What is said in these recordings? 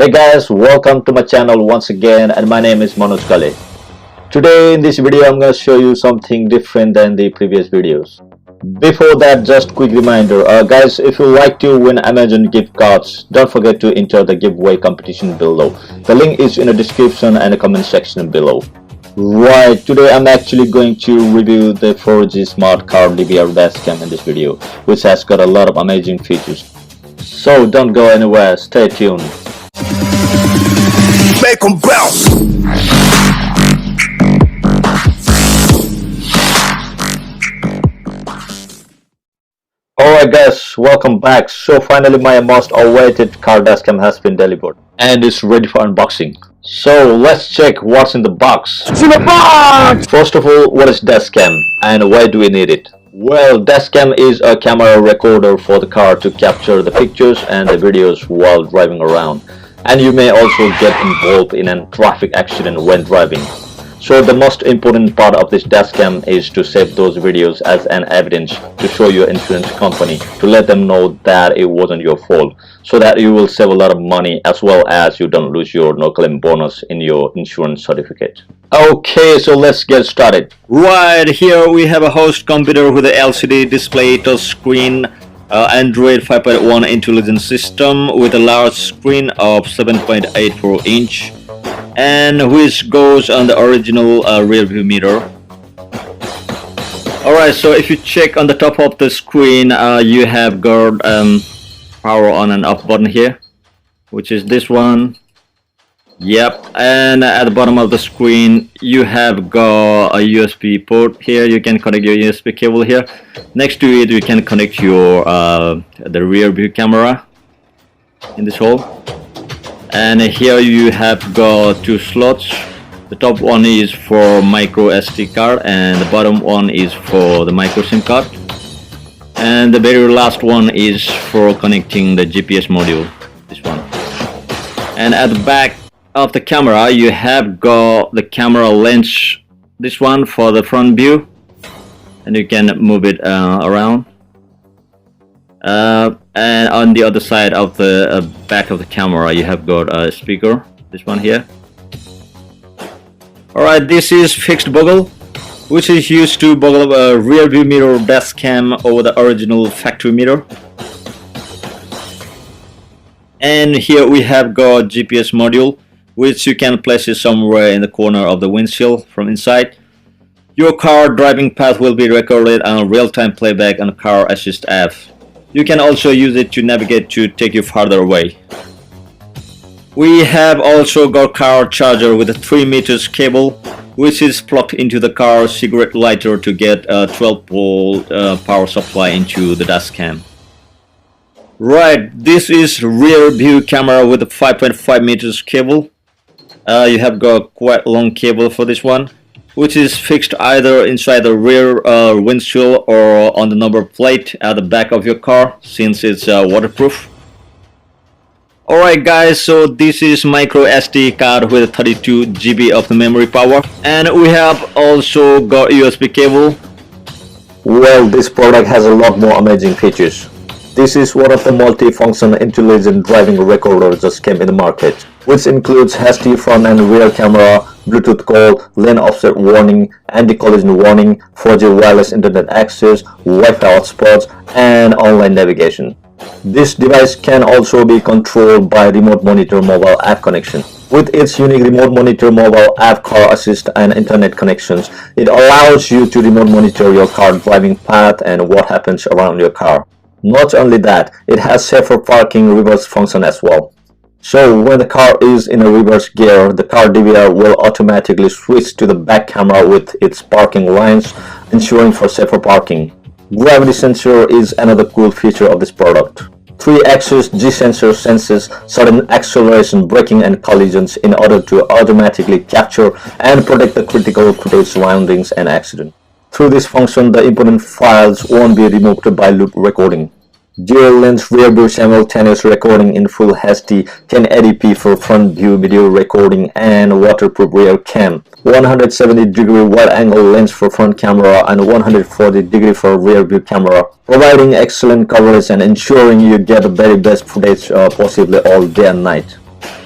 Hey guys, welcome to my channel once again, and my name is Manoj Kale. Today in this video I'm going to show you something different than the previous videos. Before that, just quick reminder, guys, if you like to win Amazon gift cards, don't forget to enter the giveaway competition below. The link is in the description and the comment section below. Right, today I'm actually going to review the 4G smart car DVR dashcam in this video, which has got a lot of amazing features. So don't go anywhere, stay tuned. Make 'em bounce. Alright guys, welcome back. So finally my most awaited car dashcam has been delivered and is ready for unboxing. So let's check what's in the box. First of all, what is dashcam and why do we need it? Well, dashcam is a camera recorder for the car to capture the pictures and the videos while driving around. And you may also get involved in a traffic accident when driving. So the most important part of this dashcam is to save those videos as an evidence to show your insurance company, to let them know that it wasn't your fault, so that you will save a lot of money as well as you don't lose your no claim bonus in your insurance certificate. Okay, so let's get started. Right, here we have a host computer with a LCD display touch screen, Android 5.1 intelligent system with a large screen of 7.84 inch, and which goes on the original rear view mirror. Alright, so if you check on the top of the screen, you have got power on and off button here, which is this one. Yep, and at the bottom of the screen you have got a USB port here. You can connect your USB cable here. Next to it you can connect your the rear view camera in this hole. And here you have got two slots. The top one is for micro SD card and the bottom one is for the micro SIM card. And the very last one is for connecting the GPS module, this one. And at the back of the camera you have got the camera lens, this one for the front view, and you can move it around. And on the other side of the back of the camera you have got a speaker, this one here. Alright, this is fixed buckle, which is used to buckle a rear view mirror dashcam over the original factory mirror. And here we have got GPS module, which you can place it somewhere in the corner of the windshield from inside. Your car driving path will be recorded on real-time playback on car assist app. You can also use it to navigate to take you farther away. We have also got car charger with a 3 meters cable, which is plugged into the car cigarette lighter to get a 12-volt power supply into the dashcam. Right, this is rear view camera with a 5.5 meters cable. You have got quite long cable for this one, which is fixed either inside the rear windshield or on the number plate at the back of your car, since it's waterproof. Alright guys, so this is micro SD card with 32 GB of the memory power, and we have also got USB cable. Well, this product has a lot more amazing features. This is one of the multi-function intelligent driving recorders just came in the market, which includes HD front and rear camera, Bluetooth call, lane offset warning, anti-collision warning, 4G wireless internet access, Wi-Fi hotspots, and online navigation. This device can also be controlled by remote monitor mobile app connection. With its unique remote monitor mobile app car assist and internet connections, it allows you to remote monitor your car driving path and what happens around your car. Not only that, it has safer parking reverse function as well. So when the car is in a reverse gear, the car DVR will automatically switch to the back camera with its parking lines, ensuring for safer parking. Gravity sensor is another cool feature of this product. 3-axis G-sensor senses sudden acceleration, braking and collisions in order to automatically capture and protect the critical footage surroundings an accident. Through this function, the important files won't be removed by loop recording. Dual lens rear view simultaneous recording in full HD 1080p for front view video recording, and waterproof rear cam. 170-degree wide angle lens for front camera and 140-degree for rear view camera, providing excellent coverage and ensuring you get the very best footage possibly all day and night.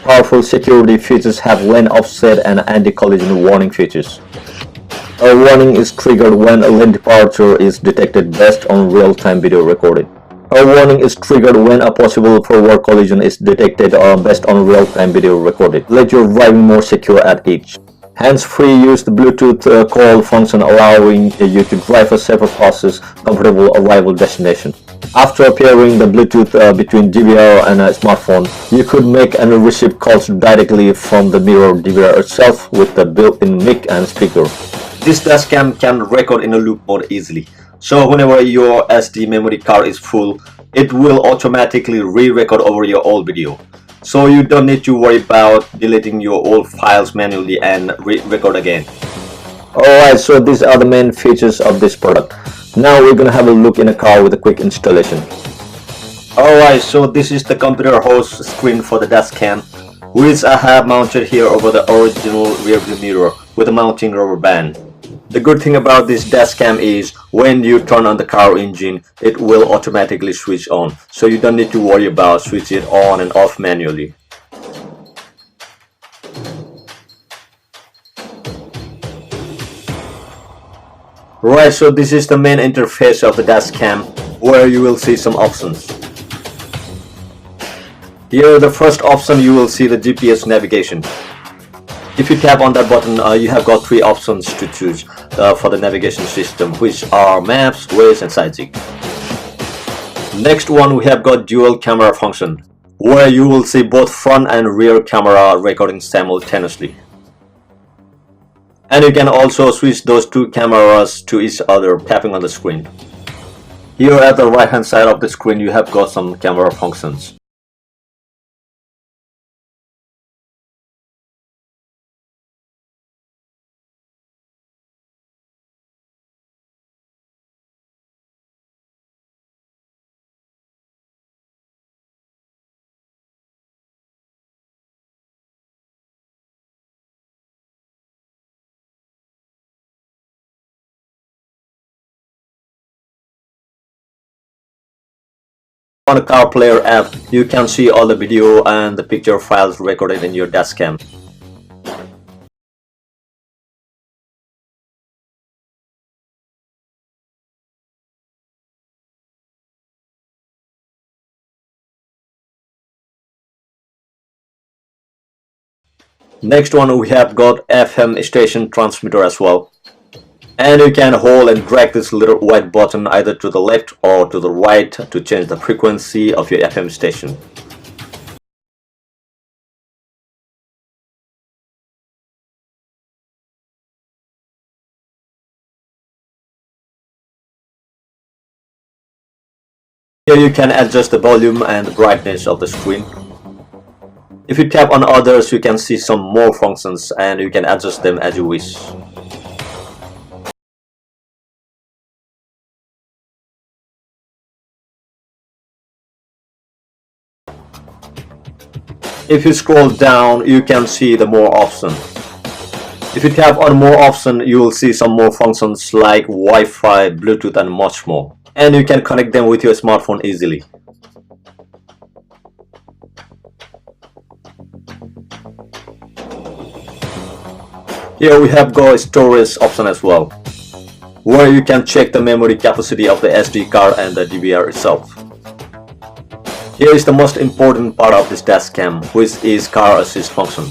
Powerful security features have lane offset and anti-collision warning features. A warning is triggered when a lane departure is detected based on real-time video recording. A warning is triggered when a possible forward collision is detected based on real-time video recorded. Let your driving more secure at each. Hands-free use the Bluetooth call function, allowing you to drive a safer process, comfortable arrival destination. After pairing the Bluetooth between DVR and a smartphone, you could make and receive calls directly from the mirror DVR itself with the built-in mic and speaker. This dashcam can record in a loop mode easily. So whenever your SD memory card is full, it will automatically re-record over your old video. So you don't need to worry about deleting your old files manually and re-record again. Alright, so these are the main features of this product. Now we're gonna have a look in a car with a quick installation. Alright, so this is the computer host screen for the dashcam, which I have mounted here over the original rear view mirror with a mounting rubber band. The good thing about this dashcam is when you turn on the car engine, it will automatically switch on, so you don't need to worry about switching it on and off manually. Right, so this is the main interface of the dashcam, where you will see some options. Here, the first option, you will see the GPS navigation. If you tap on that button, you have got 3 options to choose for the navigation system, which are Maps, Waze and Sightseeing. Next one, we have got dual camera function, where you will see both front and rear camera recording simultaneously. And you can also switch those 2 cameras to each other tapping on the screen. Here at the right hand side of the screen, you have got some camera functions. On the Car Player app, you can see all the video and the picture files recorded in your dashcam. Next one, we have got FM station transmitter as well. And you can hold and drag this little white button either to the left or to the right to change the frequency of your FM station. Here you can adjust the volume and the brightness of the screen. If you tap on others, you can see some more functions and you can adjust them as you wish. If you scroll down, you can see the more options. If you tap on more options, you will see some more functions like Wi-Fi, Bluetooth and much more. And you can connect them with your smartphone easily. Here we have got storage option as well, where you can check the memory capacity of the SD card and the DVR itself. Here is the most important part of this dashcam, which is car assist function.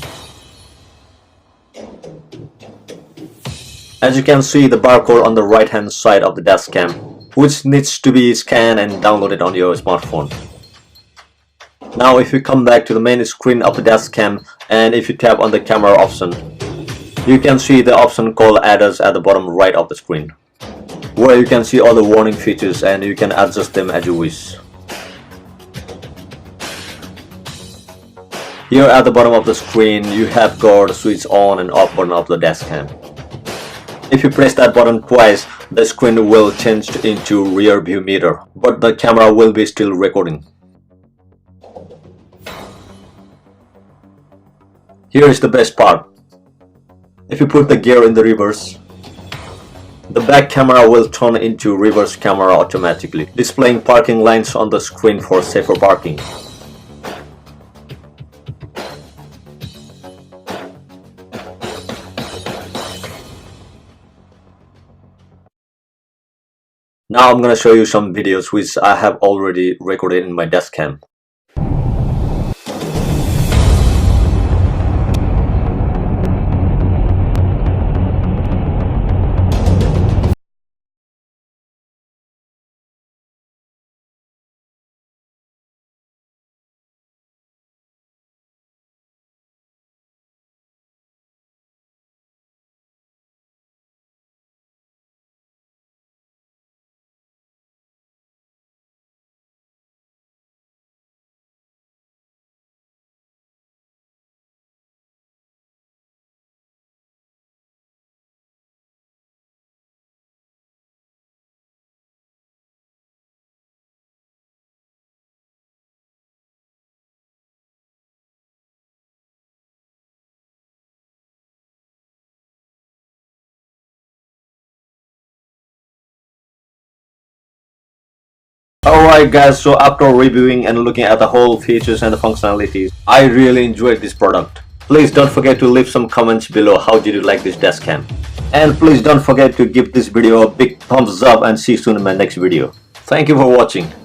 As you can see the barcode on the right hand side of the dashcam, which needs to be scanned and downloaded on your smartphone. Now if you come back to the main screen of the dashcam and if you tap on the camera option, you can see the option called adders at the bottom right of the screen, where you can see all the warning features and you can adjust them as you wish. Here at the bottom of the screen, you have got the switch on and off button of the dashcam. If you press that button twice, the screen will change into rear view mirror, but the camera will be still recording. Here is the best part. If you put the gear in the reverse, the back camera will turn into reverse camera automatically, displaying parking lines on the screen for safer parking. Now I'm gonna show you some videos which I have already recorded in my DashCam. Alright guys, so after reviewing and looking at the whole features and the functionalities, I really enjoyed this product. Please don't forget to leave some comments below how did you like this dashcam. And please don't forget to give this video a big thumbs up and see you soon in my next video. Thank you for watching.